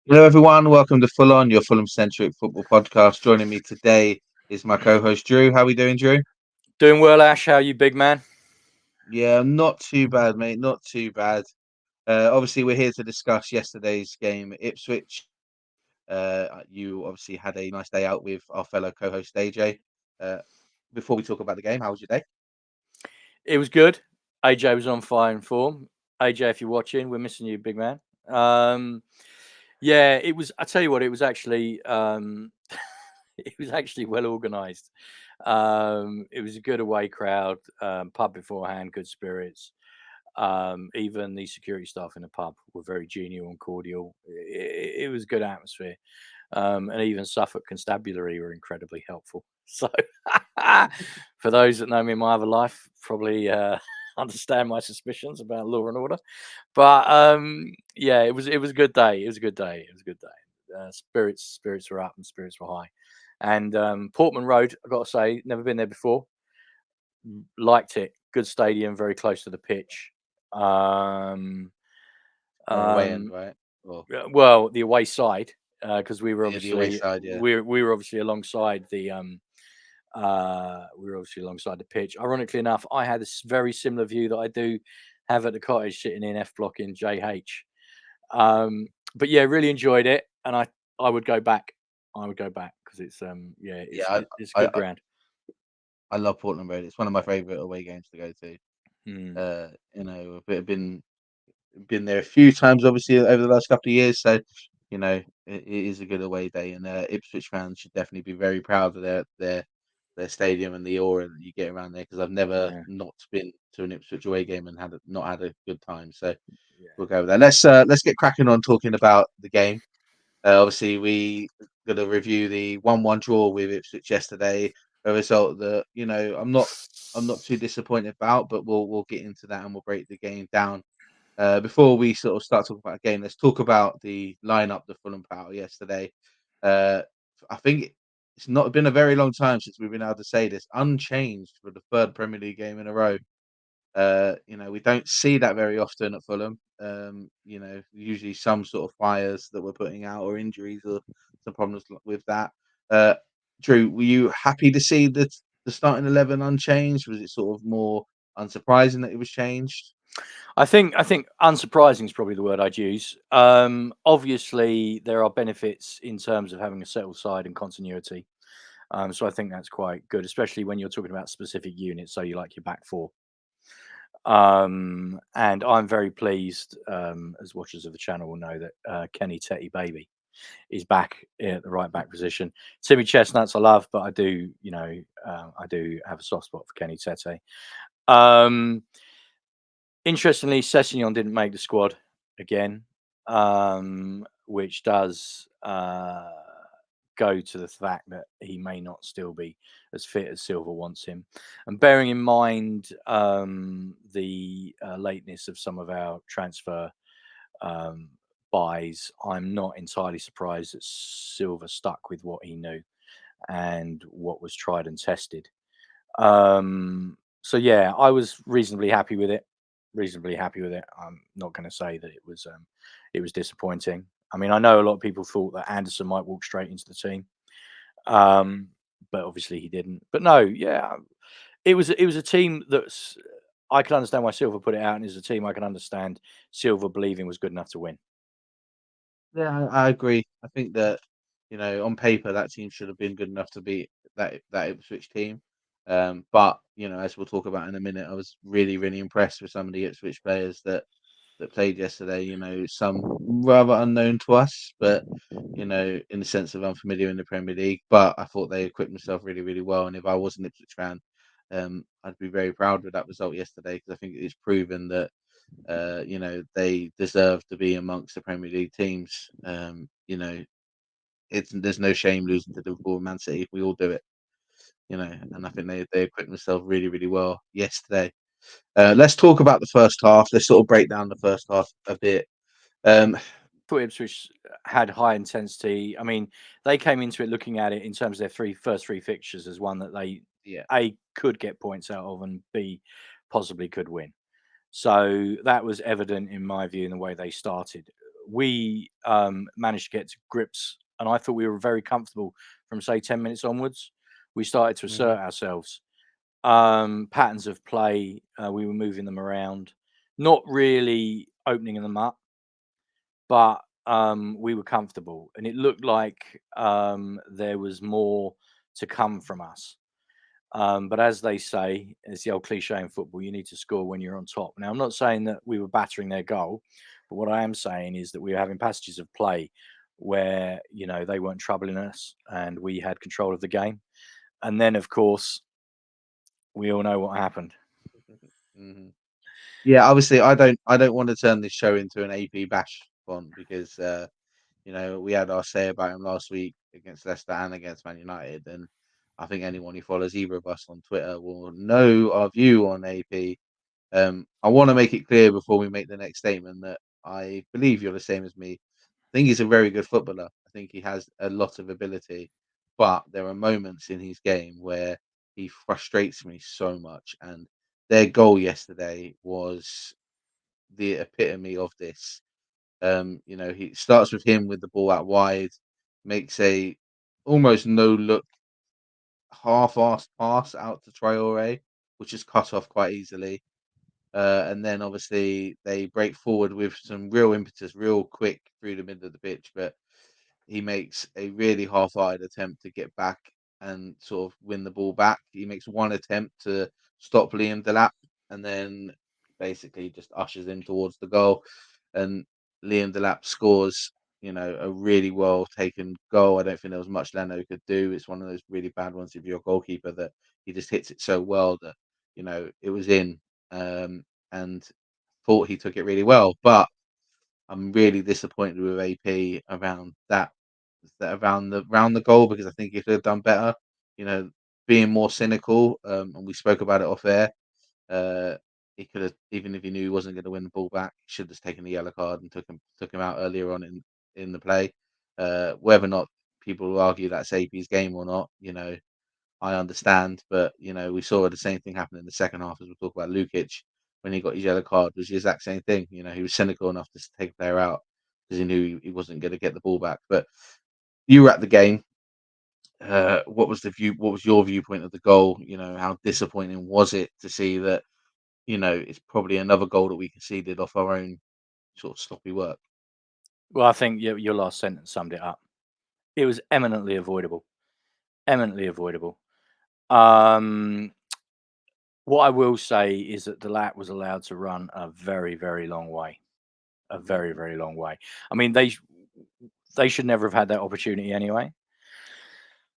Hello, everyone. Welcome to Full-On, your Fulham-centric football podcast. Joining me today is my co-host Drew. How are we doing, Drew? Doing well, Ash. How you, big man? Yeah, not too bad, mate. Not too bad. Obviously, we're here to discuss yesterday's game at Ipswich. You obviously had a nice day out with our fellow co-host AJ. Uh, before we talk about the game, how was your day? It was good. AJ was on fire form. AJ, if you're watching, we're missing you, big man. Um, yeah, it was. I tell you what, it was actually it was actually well organised. It was a good away crowd. Pub beforehand, good spirits. Even the security staff in the pub were very genial and cordial. It was a good atmosphere. And even Suffolk Constabulary were incredibly helpful. So, for those that know me in my other life, probably understand my suspicions about law and order. But yeah, it was a good day. It was a good day. It was a good day. Spirits were up and spirits were high. And Portman Road, I got to say, never been there before. Liked it. Good stadium, very close to the pitch. Um, Or away end, um, right? Or well, the away side, because yeah, the away side. Yeah. we were obviously alongside the we were obviously alongside the pitch. Ironically enough, I had this very similar view that I do have at the cottage, sitting in F block in JH. Um, but yeah, really enjoyed it, and I would go back. I would go back because it's yeah, Yeah, it's I, good I, ground. I love Portland Road. It's one of my favourite away games to go to. Mm, I've been there a few times, obviously, over the last couple of years. So, it is a good away day, and Ipswich fans should definitely be very proud of their stadium and the aura that you get around there. Because I've never yeah, not been to an Ipswich away game and not had a good time. So yeah. we'll go with that. Let's get cracking on talking about the game. Obviously, we going to review the 1-1 draw with Ipswich yesterday. A result that I'm not too disappointed about, but we'll get into that and we'll break the game down. Before we sort of start talking about the game, let's talk about the lineup the Fulham put out yesterday. Uh, I think it's not been a very long time since we've been able to say this, unchanged for the third Premier League game in a row. We don't see that very often at Fulham. Usually some sort of fires that we're putting out or injuries or some problems with that. Uh, Drew, were you happy to see the starting 11 unchanged? Was it sort of more unsurprising that it was changed? I think unsurprising is probably the word I'd use. Obviously, there are benefits in terms of having a settled side and continuity. So I think that's quite good, especially when you're talking about specific units. So you like your back four. And I'm very pleased, as watchers of the channel will know, that Kenny Tetty Baby is back at the right back position. Timmy Chestnuts I love, but I do have a soft spot for Kenny Tete. Um, Interestingly, Sessegnon didn't make the squad again, which does go to the fact that he may not still be as fit as Silva wants him. And bearing in mind the lateness of some of our transfer um, buys, I'm not entirely surprised that Silva stuck with what he knew and what was tried and tested. So yeah, I was reasonably happy with it. Reasonably happy with it. I'm not going to say that it was disappointing. I mean, I know a lot of people thought that Anderson might walk straight into the team, um, but obviously he didn't. But no, yeah, it was a team that's I can understand why Silver put it out, and it's a team I can understand Silver believing was good enough to win. Yeah, I agree. I think that on paper that team should have been good enough to beat that Ipswich team. But as we'll talk about in a minute, I was really, really impressed with some of the Ipswich players that played yesterday. Some rather unknown to us, but in the sense of unfamiliar in the Premier League. But I thought they equipped themselves really, really well. And if I was an Ipswich fan, I'd be very proud with that result yesterday because I think it's proven that they deserve to be amongst the Premier League teams. There's no shame losing to Liverpool and Man City. We all do it, and I think they equipped themselves really, really well yesterday. Let's talk about the first half. Let's sort of break down the first half a bit. Um, Thought Ipswich had high intensity. I mean, they came into it looking at it in terms of their first three fixtures as one that they yeah, A could get points out of and B possibly could win. So that was evident in my view in the way they started. we managed to get to grips, and I thought we were very comfortable from say 10 minutes onwards. We started to Mhm. assert ourselves. Patterns of play, we were moving them around, not really opening them up, but we were comfortable, and it looked like there was more to come from us. But as they say, it's the old cliche in football, you need to score when you're on top. Now, I'm not saying that we were battering their goal, but what I am saying is that we were having passages of play where, they weren't troubling us and we had control of the game. And then, of course, we all know what happened. Mhm. Yeah, obviously, I don't want to turn this show into an AP bash one because we had our say about him last week against Leicester and against Man United, and I think anyone who follows either of us on Twitter will know our view on AP. I want to make it clear before we make the next statement that I believe you're the same as me. I think he's a very good footballer. I think he has a lot of ability, but there are moments in his game where he frustrates me so much. And their goal yesterday was the epitome of this. He starts with him with the ball out wide, makes a almost no look half-assed pass out to Traore, which is cut off quite easily. And then obviously they break forward with some real impetus, real quick through the middle of the pitch. But he makes a really half-hearted attempt to get back and sort of win the ball back. He makes one attempt to stop Liam Delap and then basically just ushers him towards the goal. And Liam Delap scores, a really well taken goal. I don't think there was much Leno could do. It's one of those really bad ones if you're a goalkeeper that he just hits it so well that, it was in. And thought he took it really well. But I'm really disappointed with AP around around the goal because I think he could have done better. You know, being more cynical, and we spoke about it off air. Uh, he could have, even if he knew he wasn't going to win the ball back, should have taken the yellow card and took him out earlier on in the play. Whether or not people will argue that's AP's game or not, I understand, but we saw the same thing happen in the second half as we talk about Lukic when he got his yellow card was the exact same thing. He was cynical enough to take a player out because he knew he wasn't going to get the ball back. But you were at the game. What was the view? What was your viewpoint of the goal? How disappointing was it to see that? It's probably another goal that we conceded off our own sort of sloppy work. Well, I think your last sentence summed it up. It was eminently avoidable. Eminently avoidable. Um, what I will say is that Delat was allowed to run a very, very long way. A very, Mhm. very long way. I mean, they should never have had that opportunity anyway.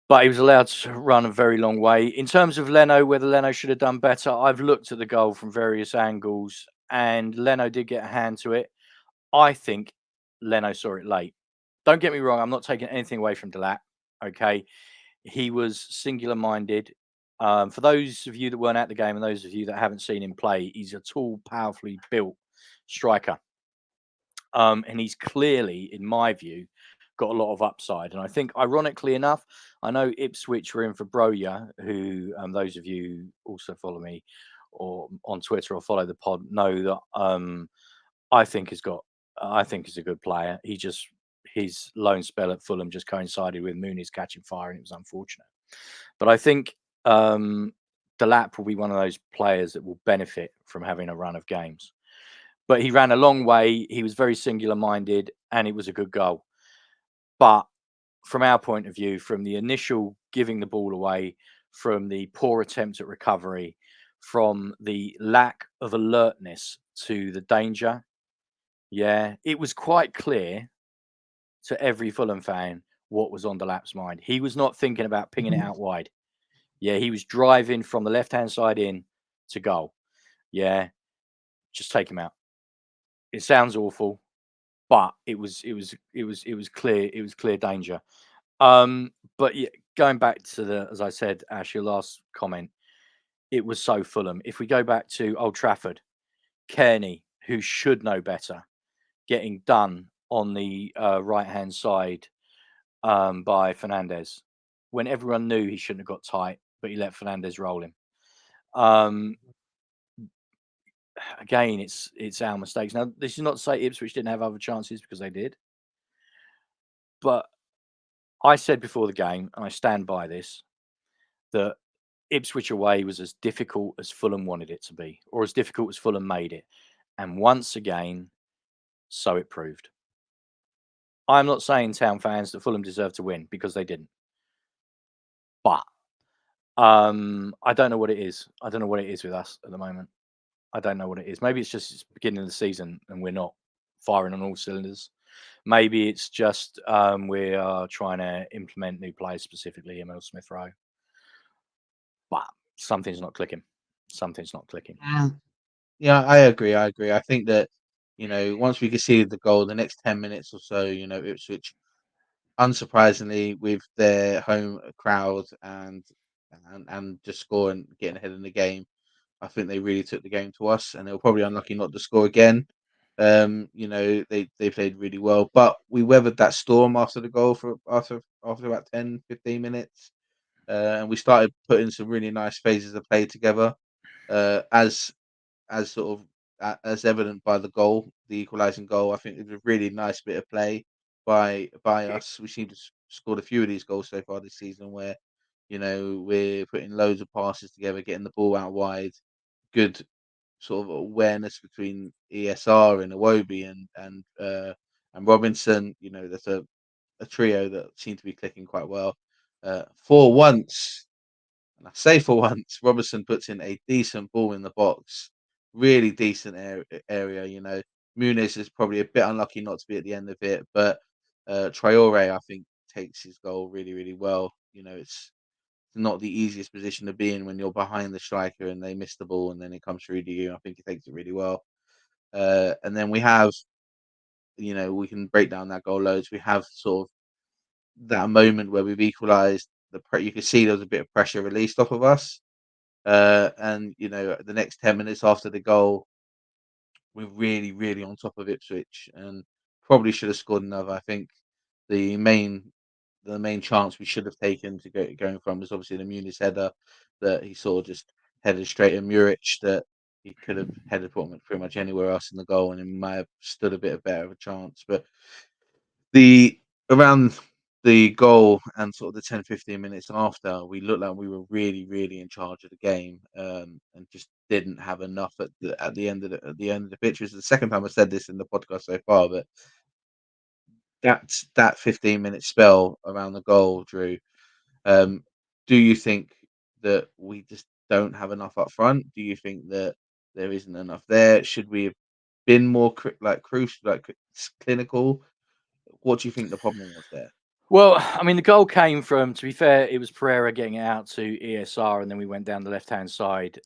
But he was allowed to run a very long way. In terms of Leno, whether Leno should have done better, I've looked at the goal from various angles, and Leno did get a hand to it. I think Leno saw it late. Don't get me wrong, I'm not taking anything away from Delat. Okay. He was singular minded. For those of you that weren't at the game and those of you that haven't seen him play, he's a tall, powerfully built striker. And he's clearly, in my view, got a lot of upside. And I think, ironically enough, I know Ipswich were in for Broja, who those of you who also follow me or on Twitter or follow the pod know that I think has got. I think is a good player. His loan spell at Fulham just coincided with Mooney's catching fire, and it was unfortunate. But I think Delap will be one of those players that will benefit from having a run of games. But he ran a long way. He was very singular minded, and it was a good goal. But from our point of view, from the initial giving the ball away, from the poor attempt at recovery, from the lack of alertness to the danger, yeah, it was quite clear to every Fulham fan what was on Delap's mind. He was not thinking about pinging it out wide. Yeah, he was driving from the left hand side in to goal. Yeah, just take him out. It sounds awful, but it was clear danger. But yeah, going back to the as I said, Ash, your last comment, it was so Fulham. If we go back to Old Trafford, Kearney, who should know better, getting done on the right hand side by Fernandez when everyone knew he shouldn't have got tight, but he let Fernandez roll him. Um, again, it's our mistakes. Now, this is not to say Ipswich didn't have other chances, because they did. But I said before the game, and I stand by this, that Ipswich away was as difficult as Fulham wanted it to be, or as difficult as Fulham made it. And once again, so it proved. I'm not saying, Town fans, that Fulham deserved to win, because they didn't. But I don't know what it is. I don't know what it is with us at the moment. I don't know what it is. Maybe it's just the beginning of the season and we're not firing on all cylinders. Maybe it's just we are trying to implement new players, specifically Emil Smith Rowe. But something's not clicking. Something's not clicking. Yeah, I agree. I think that, once we conceded the goal, the next 10 minutes or so, Ipswich, unsurprisingly, with their home crowd and just scoring, getting ahead in the game, I think they really took the game to us, and they were probably unlucky not to score again. They played really well, but we weathered that storm after the goal after about 10, 15 minutes, and we started putting some really nice phases of play together, as sort of as evident by the goal, the equalising goal. I think it was a really nice bit of play by us. We seem to scored a few of these goals so far this season, where we're putting loads of passes together, getting the ball out wide, good sort of awareness between ESR and Iwobi and Robinson. There's a trio that seem to be clicking quite well. For once, and I say for once, Robinson puts in a decent ball in the box, really decent area. Muniz is probably a bit unlucky not to be at the end of it, but Traore, I think, takes his goal really, really well. It's not the easiest position to be in when you're behind the striker and they miss the ball and then it comes through to you. I think he takes it really well. And then we have, we can break down that goal loads. We have sort of that moment where we've equalised. You can see there was a bit of pressure released off of us. And the next 10 minutes after the goal, we're really, really on top of Ipswich and probably should have scored another. I think the main chance we should have taken to going from was obviously the Muniz header that he sort of just headed straight at Muric, that he could have headed Portman pretty much anywhere else in the goal and he might have stood a bit better of a chance. But the around the goal and sort of the 10, 15 minutes after, we looked like we were really, really in charge of the game, and just didn't have enough at the end of the pitch. It's the second time I said this in the podcast so far, but that 15-minute spell around the goal, Drew. Do you think that we just don't have enough up front? Do you think that there isn't enough there? Should we have been more crucial, clinical? What do you think the problem was there? Well, I mean, the goal came from, to be fair, it was Pereira getting it out to ESR, and then we went down the left-hand side.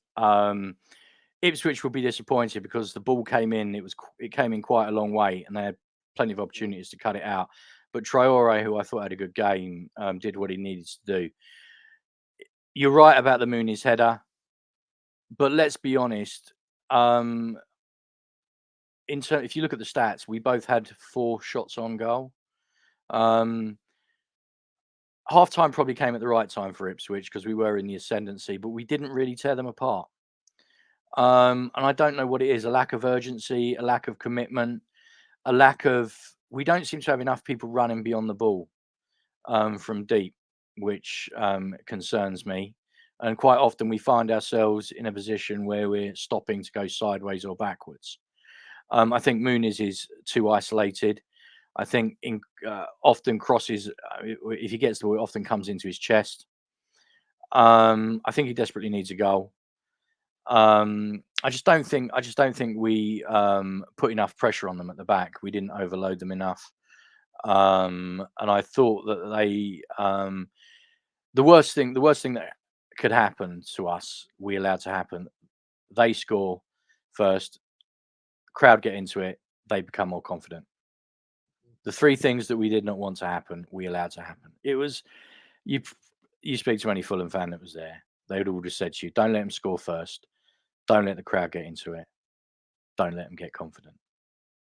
Ipswich would be disappointed because the ball came in. It came in quite a long way, and they had plenty of opportunities to cut it out. But Traore, who I thought had a good game, did what he needed to do. You're right about the Muniz header, but let's be honest. If you look at the stats, we both had 4 shots on goal. Half time probably came at the right time for Ipswich because we were in the ascendancy, but we didn't really tear them apart. And I don't know what it is: a lack of urgency, a lack of commitment, a lack of. We don't seem to have enough people running beyond the ball from deep, which concerns me. And quite often we find ourselves in a position where we're stopping to go sideways or backwards. I think Muniz is too isolated. I think often crosses, if he gets the ball, it often comes into his chest. I think he desperately needs a goal. I just don't think we put enough pressure on them at the back. We didn't overload them enough. And I thought that the worst thing that could happen to us, we allowed to happen. They score first, crowd get into it, they become more confident. The 3 things that we did not want to happen, we allowed to happen. It was, you speak to any Fulham fan that was there, they would all just said to you, don't let them score first, don't let the crowd get into it, don't let them get confident.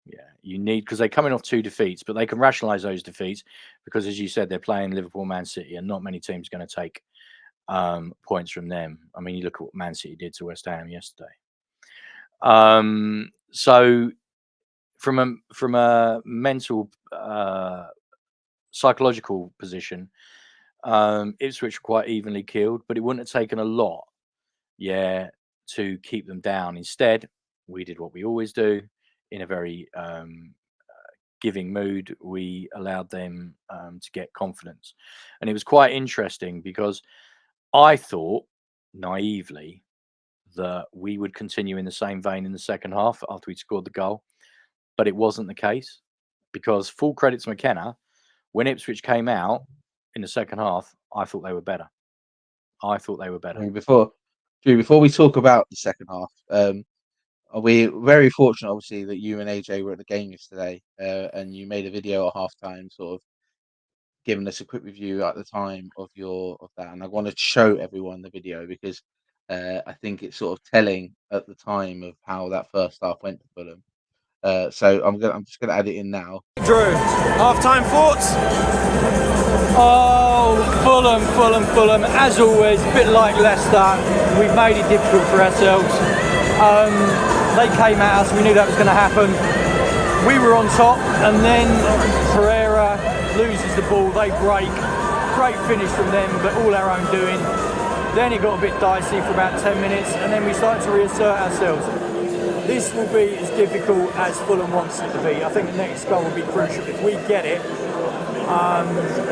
Yeah, you need, because they're coming off 2 defeats, but they can rationalise those defeats because, as you said, they're playing Liverpool, Man City, and not many teams are going to take points from them. I mean, you look at what Man City did to West Ham yesterday. So from a mental psychological position, Ipswich were quite evenly killed, but it wouldn't have taken a lot, to keep them down. Instead, we did what we always do in a very giving mood. We allowed them to get confidence, and it was quite interesting because I thought naively that we would continue in the same vein in the second half after we scored the goal, but it wasn't the case because full credit to McKenna. When Ipswich came out in the second half, I thought they were better. I thought they were I better. mean, before we talk about the second half, we're very fortunate, obviously, that you and AJ were at the game yesterday, and you made a video at halftime, sort of giving us a quick review at the time of that. And I want to show everyone the video because I think it's sort of telling at the time of how that first half went for Fulham. So I'm just gonna add it in now. Drew, half-time thoughts? Oh, Fulham. As always, a bit like Leicester, we've made it difficult for ourselves. They came at us, we knew that was going to happen. We were on top, and then Pereira loses the ball, they break. Great finish from them, but all our own doing. Then it got a bit dicey for about 10 minutes, and then we started to reassert ourselves. This will be as difficult as Fulham wants it to be. I think the next goal will be crucial. If we get it,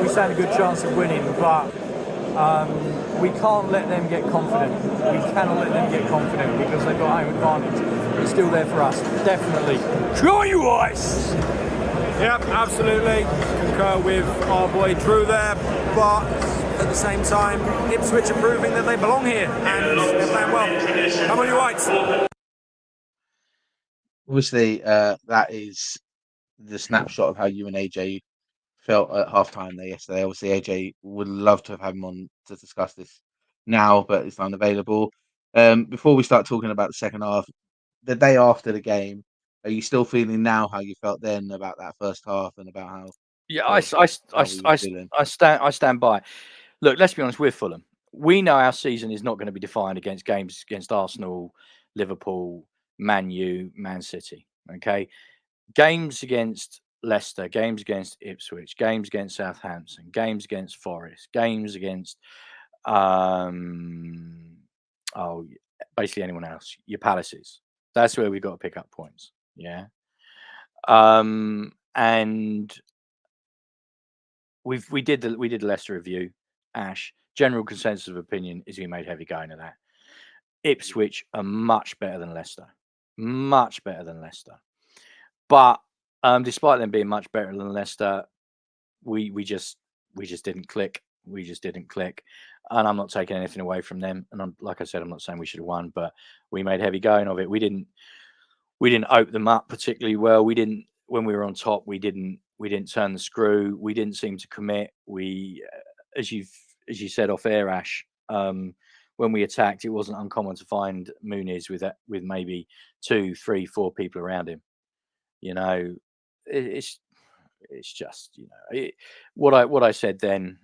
we stand a good chance of winning, but we can't let them get confident. We cannot let them get confident because they've got home advantage. It's still there for us, definitely. Try you ice! Yep, absolutely. Concur with our boy Drew there, but at the same time, Ipswich are proving that they belong here and they're playing well. Come on, you whites! Obviously, that is the snapshot of how you and AJ felt at halftime there yesterday. Obviously, AJ would love to have had him on to discuss this now, but it's unavailable. Before we start talking about the second half, the day after the game, are you still feeling now how you felt then about that first half and about how Yeah, how we were feeling? I stand by. Look, let's be honest, we're Fulham. We know our season is not going to be defined against games against Arsenal, Liverpool, Man U, Man City. Okay, games against Leicester, games against Ipswich, games against Southampton, games against Forest, games against basically anyone else, your Palaces. That's where we've got to pick up points. Yeah. And we did the Leicester review, Ash. General consensus of opinion is we made heavy going of that. Ipswich are much better than Leicester. Much better than Leicester. But despite them being much better than Leicester, we just didn't click. We just didn't click. And I'm not taking anything away from them. And like I said, I'm not saying we should have won, but we made heavy going of it. We didn't open them up particularly well. We didn't, when we were on top, we didn't turn the screw. We didn't seem to commit. We, as you said off air, Ash, when we attacked, it wasn't uncommon to find Muniz with maybe 2, 3, 4 people around him. You know, it's just, you know, what I said then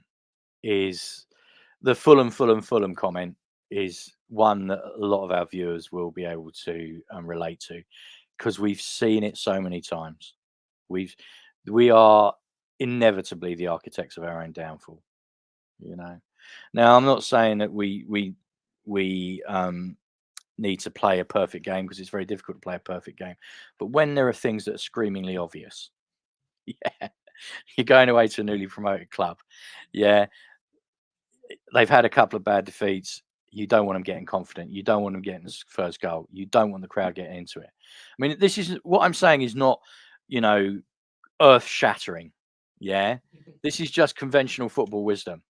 is the Fulham comment is one that a lot of our viewers will be able to relate to because we've seen it so many times. We are inevitably the architects of our own downfall. You know, now I'm not saying that we need to play a perfect game because it's very difficult to play a perfect game. But when there are things that are screamingly obvious, yeah, you're going away to a newly promoted club. Yeah, they've had a couple of bad defeats. You don't want them getting confident. You don't want them getting the first goal. You don't want the crowd getting into it. I mean, this is what I'm saying is not, you know, earth shattering. Yeah, this is just conventional football wisdom.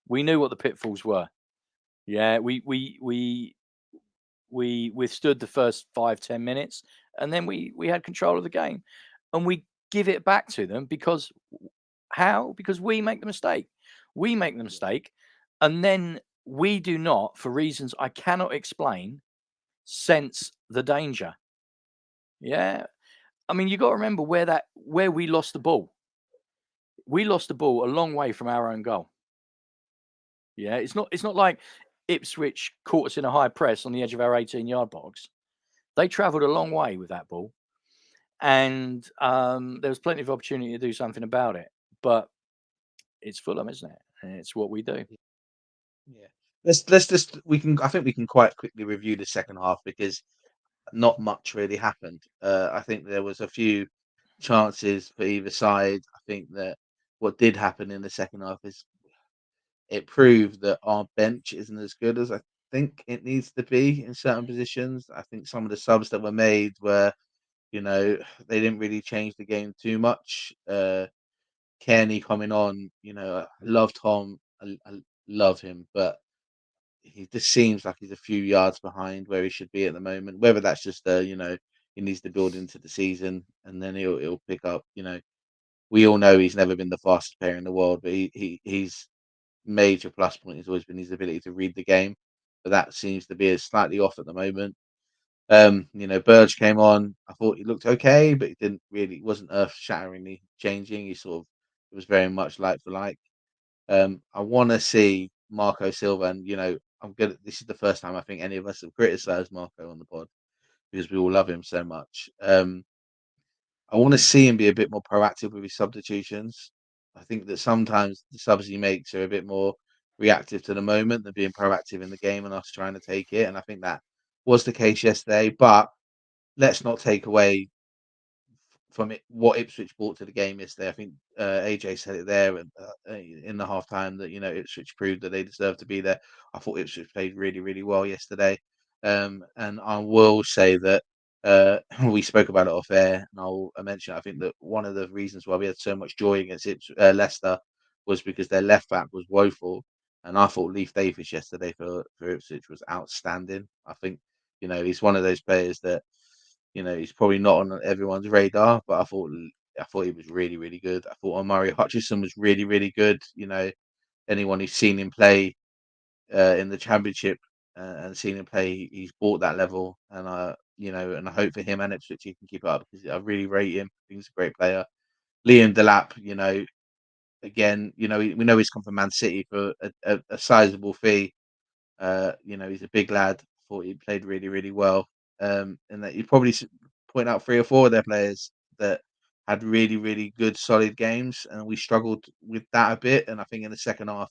We knew what the pitfalls were. Yeah, we withstood the first 5-10 minutes, and then we had control of the game, and we give it back to them because how? Because we make the mistake. We make the mistake, and then we do not, for reasons I cannot explain, sense the danger. Yeah, I mean, you got to remember where we lost the ball. We lost the ball a long way from our own goal. Yeah, it's not like Ipswich caught us in a high press on the edge of our 18-yard box. They travelled a long way with that ball, and there was plenty of opportunity to do something about it. But it's Fulham, isn't it? And it's what we do. Yeah. Let's just I think we can quite quickly review the second half because not much really happened. I think there was a few chances for either side. I think that what did happen in the second half is it proved that our bench isn't as good as I think it needs to be in certain positions. I think some of the subs that were made were, they didn't really change the game too much. Kearney coming on, I love Tom, I love him, but he just seems like he's a few yards behind where he should be at the moment. Whether that's just he needs to build into the season and then he'll pick up. We all know he's never been the fastest player in the world, but he's major plus point has always been his ability to read the game. But that seems to be slightly off at the moment. Burge came on. I thought he looked okay, but it wasn't earth shatteringly changing. It was very much like for like. I want to see Marco Silva, and I'm good. This is the first time I think any of us have criticised Marco on the pod because we all love him so much. I want to see him be a bit more proactive with his substitutions. I think that sometimes the subs he makes are a bit more reactive to the moment than being proactive in the game and us trying to take it. And I think that was the case yesterday. But let's not take away from it what Ipswich brought to the game yesterday. I think AJ said it there in the half time that Ipswich proved that they deserved to be there. I thought Ipswich played really, really well yesterday, and I will say that we spoke about it off air, and I mentioned I think that one of the reasons why we had so much joy against Leicester was because their left back was woeful, and I thought Leif Davis yesterday for Ipswich was outstanding. I think he's one of those players that. He's probably not on everyone's radar, but I thought he was really, really good. I thought Omari Hutchinson was really, really good. Anyone who's seen him play in the Championship and seen him play, he's bought that level. And and I hope for him and Ipswich he can keep it up because I really rate him. I think he's a great player. Liam Delap, again, we know he's come from Man City for a sizable fee. He's a big lad. Thought he played really, really well. And that you'd probably point out 3 or 4 of their players that had really, really good, solid games, and we struggled with that a bit. And I think in the second half,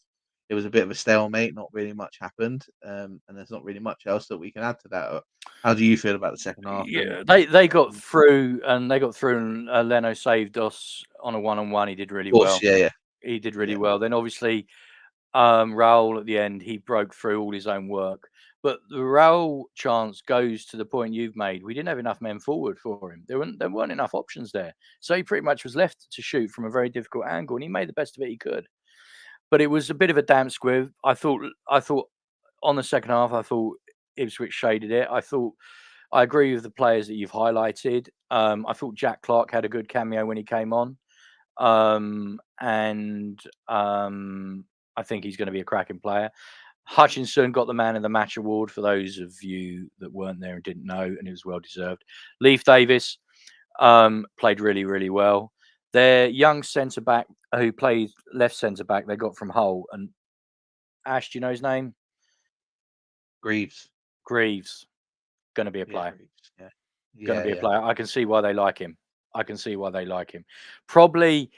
it was a bit of a stalemate. Not really much happened, and there's not really much else that we can add to that. How do you feel about the second half? Yeah, they got through, and Leno saved us on a one-on-one. He did really Of course, well. yeah. He did really well. Then obviously, Raul at the end, he broke through all his own work. But the Raul chance goes to the point you've made. We didn't have enough men forward for him. There weren't enough options there. So he pretty much was left to shoot from a very difficult angle, and he made the best of it he could. But it was a bit of a damp squib. I thought on the second half, I thought Ipswich shaded it. I agree with the players that you've highlighted. I thought Jack Clark had a good cameo when he came on. I think he's going to be a cracking player. Hutchinson got the Man of the Match award for those of you that weren't there and didn't know, and it was well deserved. Leif Davis played really, really well. Their young centre back who played left centre back, they got from Hull. And Ash, do you know his name? Greaves. Going to be a player. Going to be a player. I can see why they like him. Probably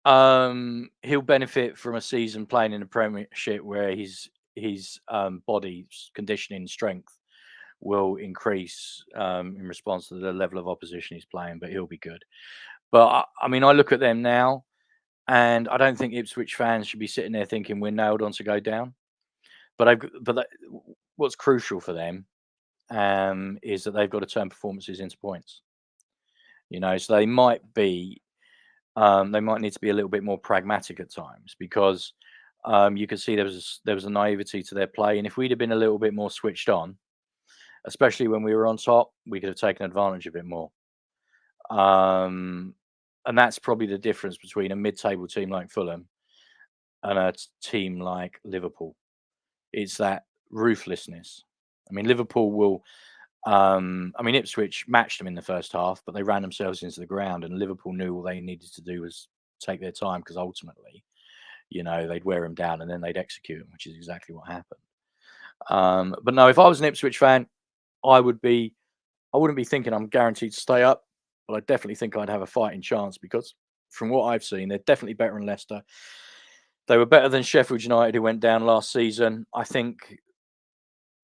he'll benefit from a season playing in the Premiership where his body's conditioning strength will increase in response to the level of opposition he's playing, but he'll be good. But I mean, I look at them now, and I don't think Ipswich fans should be sitting there thinking we're nailed on to go down. But what's crucial for them is that they've got to turn performances into points. So they might need to be a little bit more pragmatic at times because you could see there was a naivety to their play, and if we'd have been a little bit more switched on, especially when we were on top, we could have taken advantage of it more. And that's probably the difference between a mid-table team like Fulham and a team like Liverpool. It's that ruthlessness. I mean, Liverpool will. Ipswich matched them in the first half, but they ran themselves into the ground, and Liverpool knew all they needed to do was take their time because ultimately, they'd wear them down and then they'd execute them, which is exactly what happened. But no, if I was an Ipswich fan, I would be I wouldn't be thinking I'm guaranteed to stay up, but I definitely think I'd have a fighting chance because from what I've seen, they're definitely better than Leicester. They were better than Sheffield United, who went down last season. I think,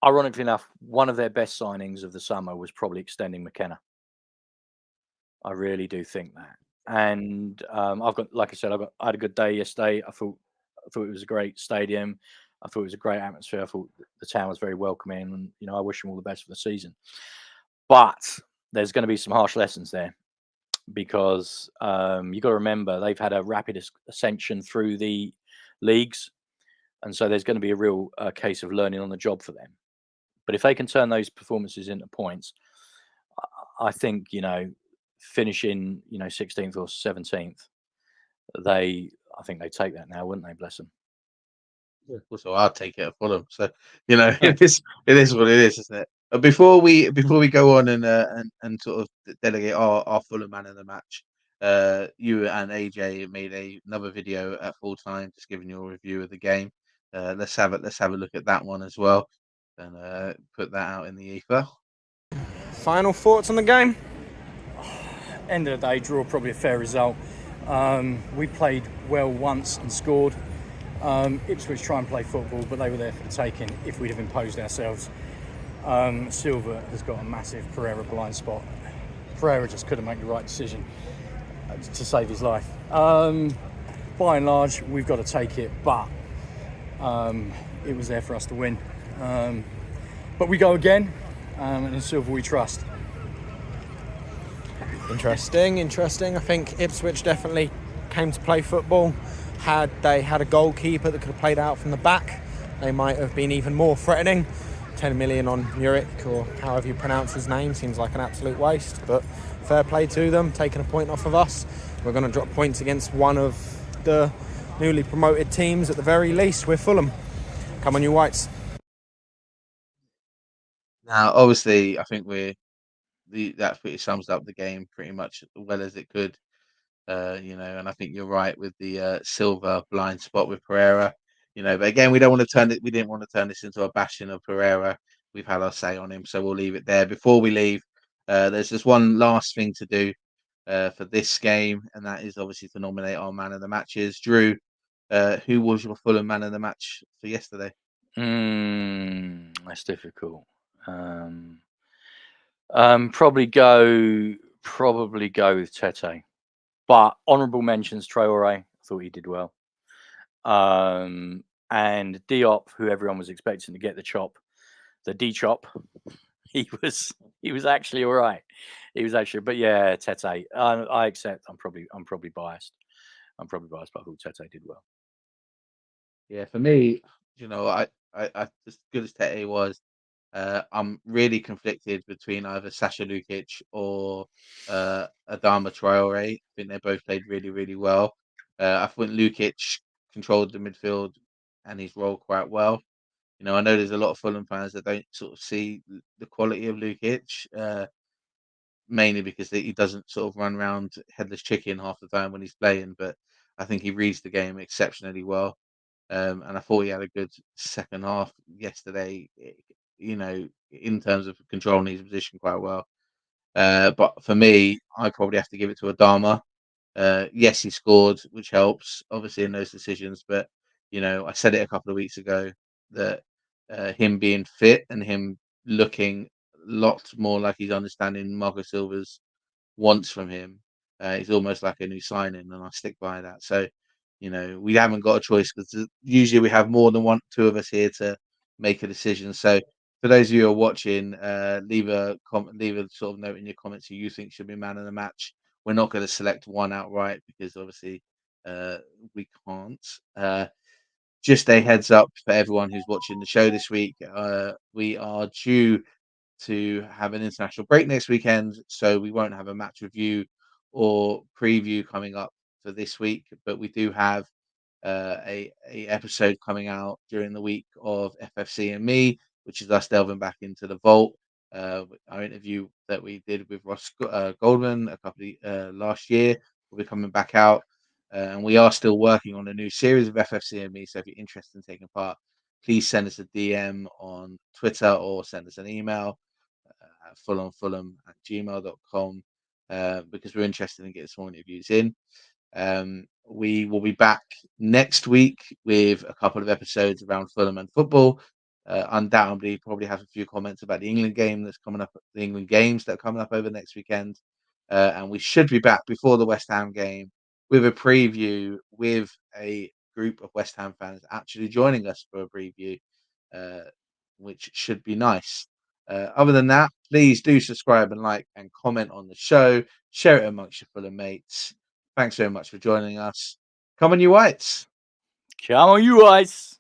ironically enough, one of their best signings of the summer was probably extending McKenna. I really do think that. And I've got, like I said, I had a good day yesterday. I thought it was a great stadium. I thought it was a great atmosphere. I thought the town was very welcoming, and I wish them all the best for the season. But there's going to be some harsh lessons there because you've got to remember they've had a rapid ascension through the leagues, and so there's going to be a real case of learning on the job for them. But if they can turn those performances into points, I think finishing 16th or 17th, I think they take that now, wouldn't they? Bless them. Yeah, also, I'll take it at Fulham. So it is what it is, isn't it? But before we go on and sort of delegate our Fulham man of the match, you and AJ made another video at full time, just giving your review of the game. Let's have a look at that one as well, and put that out in the ether. Final thoughts on the game? End of the day, draw probably a fair result. We played well once and scored. Ipswich try and play football, but they were there for the taking if we'd have imposed ourselves. Silva has got a massive Pereira blind spot. Pereira just couldn't make the right decision to save his life. By and large, we've got to take it, but it was there for us to win. But we go again, and in Silva we trust. Interesting. I think Ipswich definitely came to play football. Had they had a goalkeeper that could have played out from the back, they might have been even more threatening. 10 million on Muric, or however you pronounce his name, seems like an absolute waste, but fair play to them, taking a point off of us. We're going to drop points against one of the newly promoted teams at the very least. We're Fulham. Come on, you Whites. Now, obviously, I think that pretty sums up the game pretty much as well as it could. And I think you're right with the Silva blind spot with Pereira. But again, we didn't want to turn this into a bashing of Pereira. We've had our say on him, so we'll leave it there. Before we leave, there's just one last thing to do for this game, and that is obviously to nominate our man of the matches. Drew, who was your Fulham man of the match for yesterday? That's difficult. Probably go with Tete. But honourable mentions, Traore. I thought he did well. And Diop, who everyone was expecting to get the D-chop, he was actually all right. But yeah, Tete. I accept. I'm probably biased. But I thought Tete did well. Yeah, for me, I as good as Tete was, I'm really conflicted between either Sasha Lukic or Adama Traore. I think they both played really, really well. I think Lukic controlled the midfield and his role quite well. I know there's a lot of Fulham fans that don't sort of see the quality of Lukic, mainly because he doesn't sort of run around headless chicken half the time when he's playing. But I think he reads the game exceptionally well. And I thought he had a good second half yesterday, in terms of controlling his position quite well. But for me, I probably have to give it to Adama. Yes, he scored, which helps, obviously, in those decisions. But, I said it a couple of weeks ago that him being fit and him looking a lot more like he's understanding Marco Silva's wants from him, is almost like a new signing, and I stick by that. So, we haven't got a choice because usually we have more than two of us here to make a decision. So, for those of you who are watching, leave a sort of note in your comments who you think should be man of the match. We're not going to select one outright because obviously we can't. Just a heads up for everyone who's watching the show this week. We are due to have an international break next weekend, so we won't have a match review or preview coming up for this week, but we do have a episode coming out during the week of FFC and me, which is us delving back into the vault. Our interview that we did with Ross Goldman a couple of last year will be coming back out, and we are still working on a new series of FFC and me. So if you're interested in taking part, please send us a DM on Twitter or send us an email. at fulonfulham@gmail.com because we're interested in getting some interviews in. We will be back next week with a couple of episodes around Fulham and football. Undoubtedly, probably have a few comments about the England game that's coming up, the England games that are coming up over next weekend. And we should be back before the West Ham game with a preview with a group of West Ham fans actually joining us for a preview, which should be nice. Other than that, please do subscribe and like and comment on the show. Share it amongst your Fulham mates. Thanks very much for joining us. Come on, you Whites. Come on, you guys.